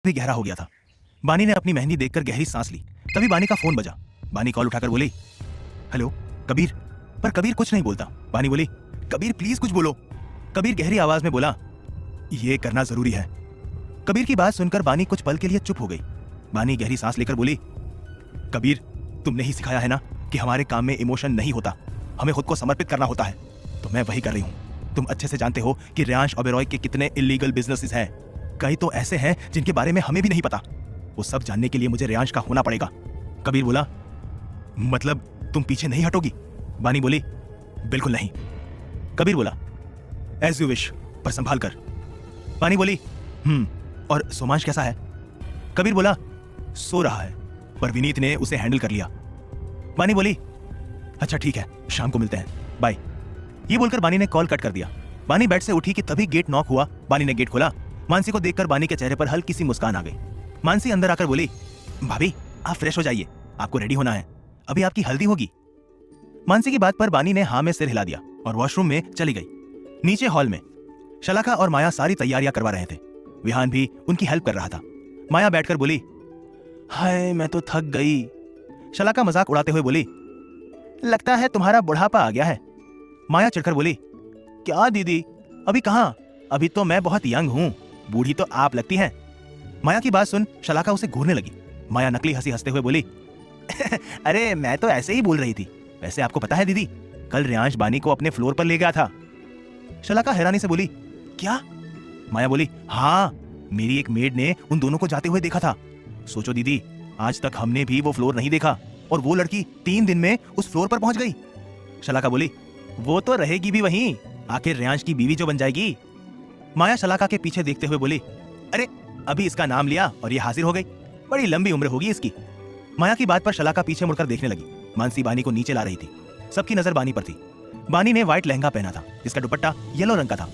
भी गहरा हो गया था। बानी ने अपनी मेहंदी देखकर गहरी सांस ली। तभी बानी का फोन बजा। बानी कॉल उठाकर बोली, हेलो कबीर। पर कबीर कुछ नहीं बोलता। बानी बोली, कबीर प्लीज कुछ बोलो। कबीर गहरी आवाज में बोला, ये करना जरूरी है। कबीर की बात सुनकर बानी कुछ पल के लिए चुप हो गई। बानी गहरी सांस लेकर बोली, कबीर तुमने ही सिखाया है ना कि हमारे काम में इमोशन नहीं होता, हमें खुद को समर्पित करना होता है, तो मैं वही कर रही हूँ। तुम अच्छे से जानते हो कि रेयांश ओबेरॉय के कितने इलीगल बिजनेसेस हैं। कई तो ऐसे हैं जिनके बारे में हमें भी नहीं पता। वो सब जानने के लिए मुझे रेयांश का होना पड़ेगा। कबीर बोला, मतलब तुम पीछे नहीं हटोगी? बानी बोली, बिल्कुल नहीं। कबीर बोला, एज यू विश, पर संभाल कर। बानी बोली, और सोमांश कैसा है? कबीर बोला, सो रहा है, पर विनीत ने उसे हैंडल कर लिया। बानी बोली, अच्छा ठीक है, शाम को मिलते हैं, बाय। ये बोलकर बानी ने कॉल कट कर दिया। बानी बेड से उठी कि तभी गेट नॉक हुआ। बानी ने गेट खोला। मानसी को देखकर बानी के चेहरे पर हल्की सी मुस्कान आ गई। मानसी अंदर आकर बोली, भाभी आप फ्रेश हो जाइए, आपको रेडी होना है, अभी आपकी हल्दी होगी। मानसी की बात पर बानी ने हाँ में सिर हिला दिया और वॉशरूम में चली गई। नीचे हॉल में शलाका और माया सारी तैयारियां करवा रहे थे। विहान भी उनकी हेल्प कर रहा था। माया बैठकर बोली, हाय मैं तो थक गई। शलाका मजाक उड़ाते हुए बोली, लगता है तुम्हारा बुढ़ापा आ गया है। माया चिढ़कर बोली, क्या दीदी, अभी कहां, अभी तो मैं बहुत यंग हूं, बूढ़ी तो आप लगती हैं। माया की बात सुन शलाका उसे घूरने लगी। माया नकली हंसी हंसते हुए बोली, अरे मैं तो ऐसे ही बोल रही थी। वैसे आपको पता है दीदी, कल रेयांश बानी को अपने फ्लोर पर ले गया था। शलाका हैरानी से बोली, क्या? माया बोली, हाँ, मेरी एक मेड ने उन दोनों को जाते हुए देखा था। सोचो दीदी, आज तक हमने भी वो फ्लोर नहीं देखा और वो लड़की 3 दिन में उस फ्लोर पर पहुंच गई। शलाका बोली, वो तो रहेगी भी वहीं, आखिर रेयांश की बीवी जो बन जाएगी। माया शलाका के पीछे देखते हुए बोली, अरे अभी इसका नाम लिया और ये हाजिर हो गई, बड़ी लंबी उम्र होगी इसकी। माया की बात पर शलाका पीछे मुड़कर देखने लगी। मानसी बानी को नीचे ला रही थी। सबकी नजर बानी पर थी। बानी ने व्हाइट लहंगा पहना था, जिसका दुपट्टा येलो रंग का था।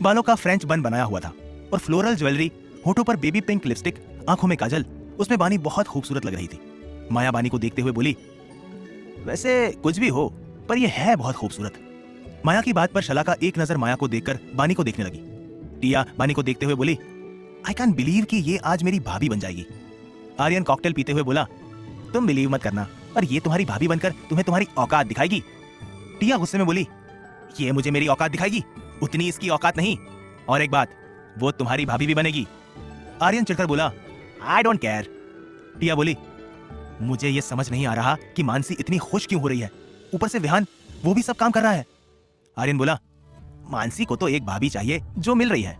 बालों का फ्रेंच बन बनाया हुआ था और फ्लोरल ज्वेलरी, होठों पर बेबी पिंक लिपस्टिक, आंखों में काजल, उसमें बानी बहुत खूबसूरत लग रही थी। माया बानी को देखते हुए बोली, वैसे कुछ भी हो, पर यह है बहुत खूबसूरत। माया की बात पर शलाका एक नजर माया को देखकर बानी को देखने लगी। टिया बानी को देखते हुए बोली, आई कैन बिलीव कि ये आज मेरी भाभी बन जाएगी। आर्यन कॉकटेल पीते हुए बोला, तुम बिलीव मत करना, पर ये तुम्हारी भाभी बनकर तुम्हें तुम्हारी औकात दिखाएगी। टिया गुस्से में बोली, ये मुझे मेरी औकात दिखाएगी, उतनी इसकी औकात नहीं। और एक बात, वो तुम्हारी भाभी भी बनेगी। आर्यन चिढ़कर बोला, आई डोंट केयर। टिया बोली, मुझे ये समझ नहीं आ रहा कि मानसी इतनी खुश क्यों हो रही है, ऊपर से विहान, वो भी सब काम कर रहा है। आर्यन बोला, मानसी को तो एक भाभी चाहिए जो मिल रही है,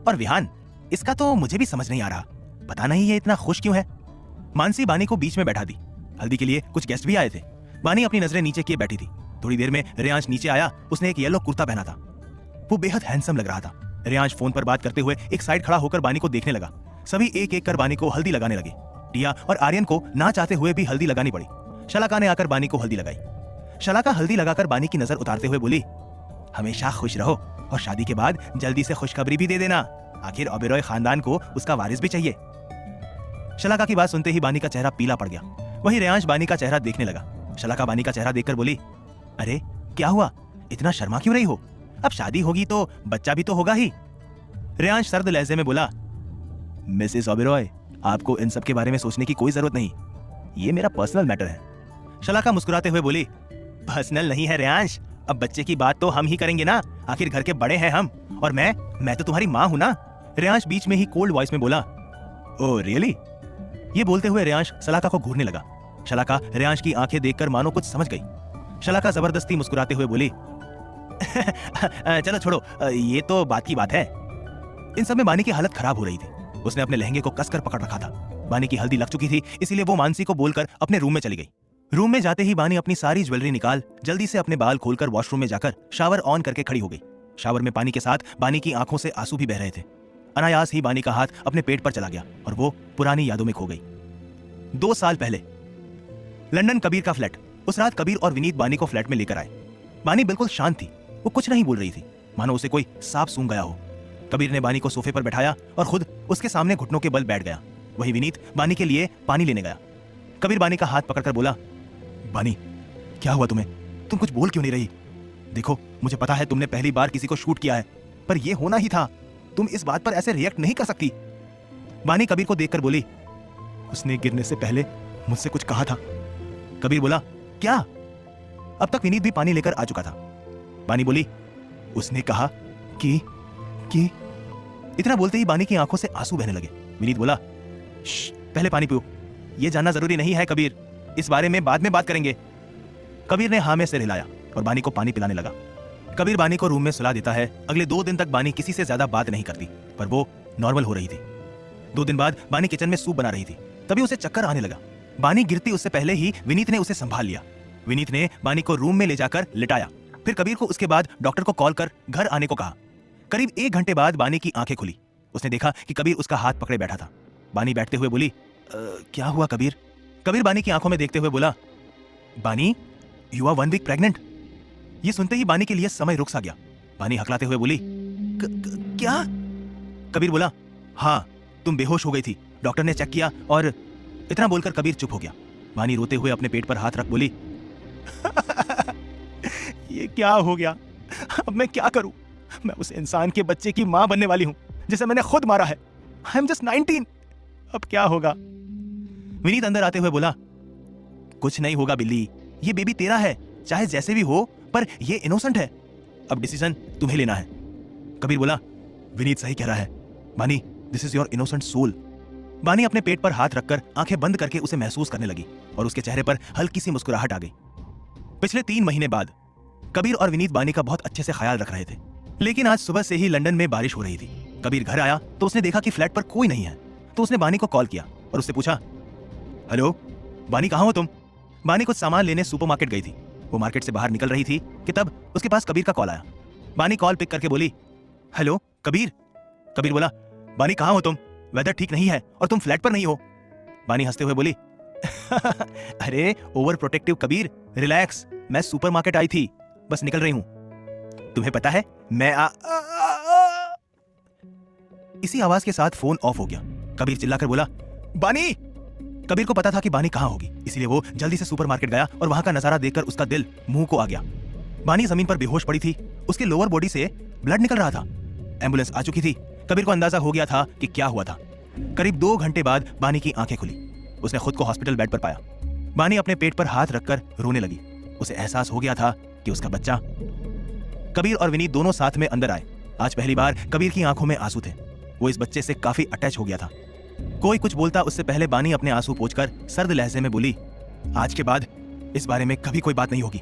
और विहान, इसका तो मुझे भी समझ नहीं आ रहा, पता नहीं ये इतना खुश क्यों है। मानसी बानी को बीच में बैठा दी। हल्दी के लिए कुछ गेस्ट भी आए थे। बानी अपनी नजरें नीचे किए बैठी थी। थोड़ी देर में रेयांश नीचे आया। उसने एक येलो कुर्ता पहना था। वो बेहद हैंडसम लग रहा था। रेयांश फोन पर बात करते हुए एक साइड खड़ा होकर बानी को देखने लगा। सभी एक एक कर बानी को हल्दी लगाने लगे। टिया और आर्यन को ना चाहते हुए भी हल्दी लगानी पड़ी। शलाका ने आकर बानी को हल्दी लगाई। शलाका हल्दी लगाकर बानी की नजर उतारते हुए बोली, हमेशा खुश रहो और शादी के बाद जल्दी से खुशखबरी भी दे देना, आखिर ओबेरॉय खानदान को उसका वारिस भी चाहिए। शलाका की बात सुनते ही बानी का चेहरा पीला पड़ गया। वहीं रेयांश बानी का चेहरा देखने लगा। शलाका बानी का चेहरा देखकर बोली, अरे क्या हुआ, इतना शर्मा क्यों रही हो? अब शादी होगी तो बच्चा भी तो होगा ही। रेयांश सर्द लहजे में बोला, मिसेस ओबेरॉय, आपको इन सब के बारे में सोचने की कोई जरूरत नहीं, ये मेरा पर्सनल मैटर है। शलाका मुस्कुराते हुए बोली, पर्सनल नहीं है रेयांश, अब बच्चे की बात तो हम ही करेंगे ना, आखिर घर के बड़े हैं हम, और मैं तो तुम्हारी माँ हूं ना। रेयांश बीच में ही कोल्ड वॉइस में बोला, ओह रियली? ये बोलते हुए रेयांश शलाका को घूरने लगा। शलाका रेयांश की आंखें देखकर मानो कुछ समझ गई। शलाका जबरदस्ती मुस्कुराते हुए बोली, चलो छोड़ो, ये तो बात की बात है। इन सब में बानी की हालत खराब हो रही थी। उसने अपने लहंगे को कसकर पकड़ रखा था। बानी की हल्दी लग चुकी थी, इसीलिए वो मानसी को बोलकर अपने रूम में चली गई। रूम में जाते ही बानी अपनी सारी ज्वेलरी निकाल जल्दी से अपने बाल खोलकर वॉशरूम में जाकर शावर ऑन करके खड़ी हो गई। शावर में पानी के साथ बानी की आंखों से आंसू भी बह रहे थे। अनायास ही बानी का हाथ अपने पेट पर चला गया और वो पुरानी यादों में खो गई। 2 साल पहले लंदन, कबीर का फ्लैट। उस रात कबीर और विनीत बानी को फ्लैट में लेकर आए। बानी बिल्कुल शांत थी, वो कुछ नहीं बोल रही थी, मानो उसे कोई सांप सूंघ गया हो। कबीर ने बानी को सोफे पर बैठाया और खुद उसके सामने घुटनों के बल बैठ गया। वही विनीत बानी के लिए पानी लेने गया। कबीर बानी का हाथ पकड़कर बोला, बानी क्या हुआ तुम्हें, तुम कुछ बोल क्यों नहीं रही? देखो मुझे पता है तुमने पहली बार किसी को शूट किया है, पर यह होना ही था, तुम इस बात पर ऐसे रिएक्ट नहीं कर सकती। बानी कबीर को देखकर बोली, उसने गिरने से पहले मुझसे कुछ कहा था। कबीर बोला, क्या? अब तक विनीत भी पानी लेकर आ चुका था। बानी बोली, उसने कहा कि इतना बोलते ही बानी की आंखों से आंसू बहने लगे। विनीत बोला, पहले पानी पियो, यह जानना जरूरी नहीं है कबीर, इस बारे में बाद में बात करेंगे। कबीर ने हाँ में सिर हिलाया और बानी को पानी पिलाने लगा। कबीर बानी को रूम में सुला देता है। अगले 2 दिन तक बानी किसी से ज्यादा बात नहीं करती, पर वो नॉर्मल हो रही थी। 2 दिन बाद बानी किचन में सूप बना रही थी, तभी उसे चक्कर आने लगा। बानी गिरती उससे पहले ही विनीत ने उसे संभाल लिया। विनीत ने बानी को रूम में ले जाकर लिटाया, फिर कबीर को उसके बाद डॉक्टर को कॉल कर घर आने को कहा। करीब 1 घंटे बाद बानी की आंखें खुली। उसने देखा कि कबीर उसका हाथ पकड़े बैठा था। बानी बैठते हुए बोली, क्या हुआ कबीर? कबीर बानी की आंखों में देखते हुए बोला, बानी, यू आर 1 वीक प्रेग्नेंट। ये सुनते ही बानी के लिए समय रुक सा गया। बानी हकलाते हुए बोली, क्या? कबीर बोला, हाँ, तुम बेहोश हो गई थी, डॉक्टर ने चेक किया और इतना बोलकर कबीर चुप हो गया। बानी रोते हुए अपने पेट पर हाथ रख बोली, ये क्या हो गया? अब मैं क्या करूं? मैं उस इंसान के बच्चे की मां बनने वाली हूं जिसे मैंने खुद मारा है। I am just 19। अब क्या होगा? विनीत अंदर आते हुए बोला, कुछ नहीं होगा बिल्ली, ये बेबी तेरा है, चाहे जैसे भी हो, पर ये इनोसेंट है। अब डिसीजन तुम्हें लेना है। कबीर बोला, विनीत सही कह रहा है Bani, this is your innocent soul. Bani अपने पेट पर हाथ रखकर आंखें बंद करके उसे महसूस करने लगी और उसके चेहरे पर हल्की सी मुस्कुराहट आ गई। पिछले 3 महीने बाद कबीर और विनीत बानी का बहुत अच्छे से ख्याल रख रहे थे, लेकिन आज सुबह से ही लंदन में बारिश हो रही थी। कबीर घर आया तो उसने देखा कि फ्लैट पर कोई नहीं है, तो उसने बानी को कॉल किया और उससे पूछा, हेलो बानी, कहाँ हो तुम? बानी कुछ सामान लेने सुपरमार्केट गई थी। वो मार्केट से बाहर निकल रही थी कि तब उसके पास कबीर का कॉल आया। बानी कॉल पिक करके बोली, हेलो कबीर। कबीर बोला, बानी कहाँ हो तुम? वेदर ठीक नहीं है और तुम फ्लैट पर नहीं हो। बानी हंसते हुए बोली, अरे ओवर प्रोटेक्टिव कबीर, रिलैक्स, मैं सुपरमार्केट आई थी, बस निकल रही हूं। तुम्हें पता है मैं इसी आवाज के साथ फोन ऑफ हो गया। कबीर चिल्लाकर बोला, बानी। कबीर को पता था कि बानी कहां होगी, इसलिए वो जल्दी से सुपरमार्केट गया और वहां का नजारा देखकर उसका दिल मुंह को आ गया। बानी जमीन पर बेहोश पड़ी थी, उसके लोअर बॉडी से ब्लड निकल रहा था। एम्बुलेंस आ चुकी थी। कबीर को अंदाजा हो गया था कि क्या हुआ था। करीब 2 घंटे बाद बानी की आंखें खुली। उसने खुद को हॉस्पिटल बेड पर पाया। बानी अपने पेट पर हाथ रखकर रोने लगी। उसे एहसास हो गया था कि उसका बच्चा। कबीर और विनीत दोनों साथ में अंदर आए। आज पहली बार कबीर की आंखों में आंसू थे। वो इस बच्चे से काफी अटैच हो गया था। कोई कुछ बोलता उससे पहले बानी अपने आंसू पोंछकर सर्द लहजे में बोली, आज के बाद इस बारे में कभी कोई बात नहीं होगी।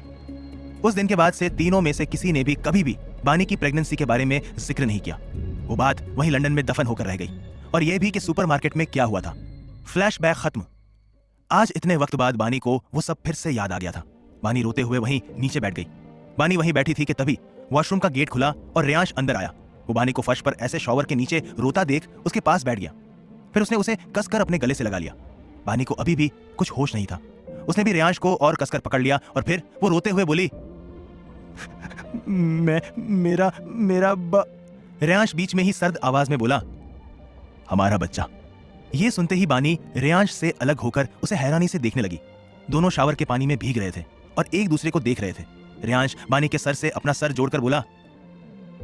उस दिन के बाद से तीनों में से किसी ने भी कभी भी बानी की प्रेगनेंसी के बारे में जिक्र नहीं किया। वो बात वहीं लंदन में दफन होकर रह गई, और यह भी कि सुपरमार्केट में क्या हुआ था। फ्लैशबैक खत्म। आज इतने वक्त बाद बानी को वो सब फिर से याद आ गया था। बानी रोते हुए वहीं नीचे बैठ गई। बानी वहीं बैठी थी कि तभी वॉशरूम का गेट खुला और रेयांश अंदर आया। वो बानी को फर्श पर ऐसे शॉवर के नीचे रोता देख उसके पास बैठ गया। फिर उसने उसे कसकर अपने गले से लगा लिया। बानी को अभी भी कुछ होश नहीं था। उसने भी रेयांश को और कसकर पकड़ लिया और फिर वो रोते हुए बोली, मेरा रेयांश बीच में ही सर्द आवाज में बोला, हमारा बच्चा। ये सुनते ही बानी रेयांश से अलग होकर उसे हैरानी से देखने लगी। दोनों शावर के पानी में भीग रहे थे और एक दूसरे को देख रहे थे। रेयांश बानी के सर से अपना सर जोड़कर बोला,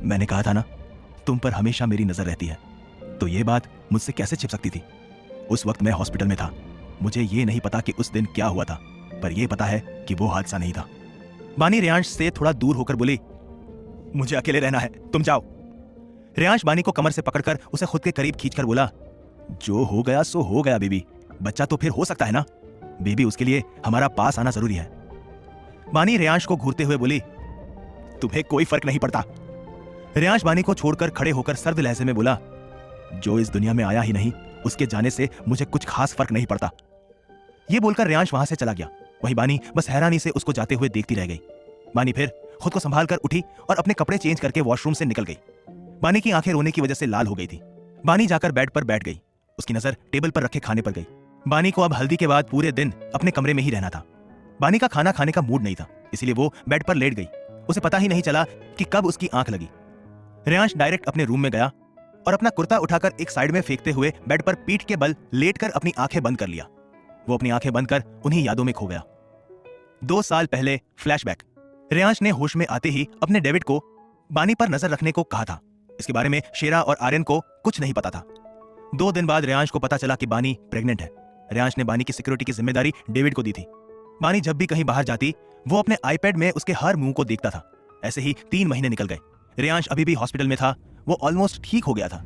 मैंने कहा था ना, तुम पर हमेशा मेरी नजर रहती है, तो ये बात मुझसे कैसे छिप सकती थी? उस वक्त मैं हॉस्पिटल में था। मुझे ये नहीं पता कि उस दिन क्या हुआ था, पर यह पता है कि वो हादसा नहीं था। बानी रेयांश से थोड़ा दूर होकर बोली, मुझे अकेले रहना है, तुम जाओ। रेयांश बानी को कमर से पकड़कर उसे खुद के करीब खींचकर बोला, जो हो गया सो हो गया बेबी, बच्चा तो फिर हो सकता है ना, बेबी उसके लिए हमारा पास आना जरूरी है। बानी रेयांश को घूरते हुए बोली, तुम्हें कोई फर्क नहीं पड़ता। रेयांश बानी को छोड़कर खड़े होकर सर्द लहजे में बोला, जो इस दुनिया में आया ही नहीं, उसके जाने से मुझे कुछ खास फर्क नहीं पड़ता। यह बोलकर रेयांश वहां से चला गया। वहीं बानी बस हैरानी से उसको जाते हुए देखती रह गई। बानी फिर खुद को संभाल कर उठी और अपने कपड़े चेंज करके वॉशरूम से निकल गई। बानी की आंखें रोने की वजह से लाल हो गई थी। बानी जाकर बेड पर बैठ गई। उसकी नजर टेबल पर रखे खाने पर गई। बानी को अब हल्दी के बाद पूरे दिन अपने कमरे में ही रहना था। बानी का खाना खाने का मूड नहीं था, इसलिए वो बेड पर लेट गई। उसे पता ही नहीं चला कि कब उसकी आंख लगी। रेयांश डायरेक्ट अपने रूम में गया और अपना कुर्ता उठाकर एक साइड में फेंकते हुए बेड पर पीठ के बल लेटकर अपनी आंखें बंद कर लिया। वो अपनी आंखें बंद कर उन्हीं यादों में खो गया। 2 साल पहले फ्लैशबैक। रेयांश ने होश में आते ही अपने डेविड को बानी पर नजर रखने को कहा था। इसके बारे में शेरा और आर्यन को कुछ नहीं पता था। 2 दिन बाद रेयांश को पता चला कि बानी प्रेग्नेंट है। रेयांश ने बानी की सिक्योरिटी की जिम्मेदारी डेविड को दी थी। बानी जब भी कहीं बाहर जाती वो अपने आईपैड में उसके हर मुंह को देखता था। ऐसे ही 3 महीने निकल गए। रेयांश अभी भी हॉस्पिटल में था। वो ऑलमोस्ट ठीक हो गया था।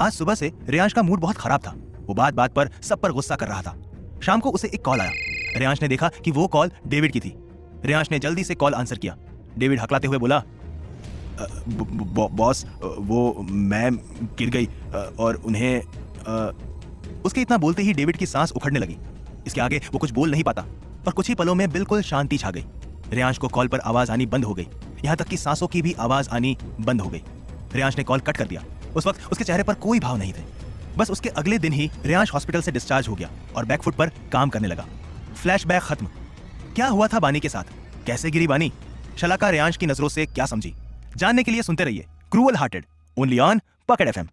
आज सुबह से रेयांश का मूड बहुत खराब था। वो बात बात पर सब पर गुस्सा कर रहा था। शाम को उसे एक कॉल आया। रेयांश ने देखा कि वो कॉल डेविड की थी। रेयांश ने जल्दी से कॉल आंसर किया। डेविड हकलाते हुए बोला, बॉस, वो मैम गिर गई और उन्हें उसके इतना बोलते ही डेविड की सांस उखड़ने लगी। इसके आगे वो कुछ बोल नहीं पाता और कुछ ही पलों में बिल्कुल शांति छा गई। रेयांश को कॉल पर आवाज आनी बंद हो गई, यहाँ तक कि सांसों की भी आवाज आनी बंद हो गई। रेयांश ने कॉल कट कर दिया। उस वक्त उसके चेहरे पर कोई भाव नहीं थे। बस उसके अगले दिन ही रेयांश हॉस्पिटल से डिस्चार्ज हो गया और बैकफुट पर काम करने लगा। फ्लैशबैक खत्म। क्या हुआ था बानी के साथ? कैसे गिरी बानी? शलाका रेयांश की नजरों से क्या समझी? जानने के लिए सुनते रहिए क्रूअल हार्टेड, ओनली ऑन पकड़ FM।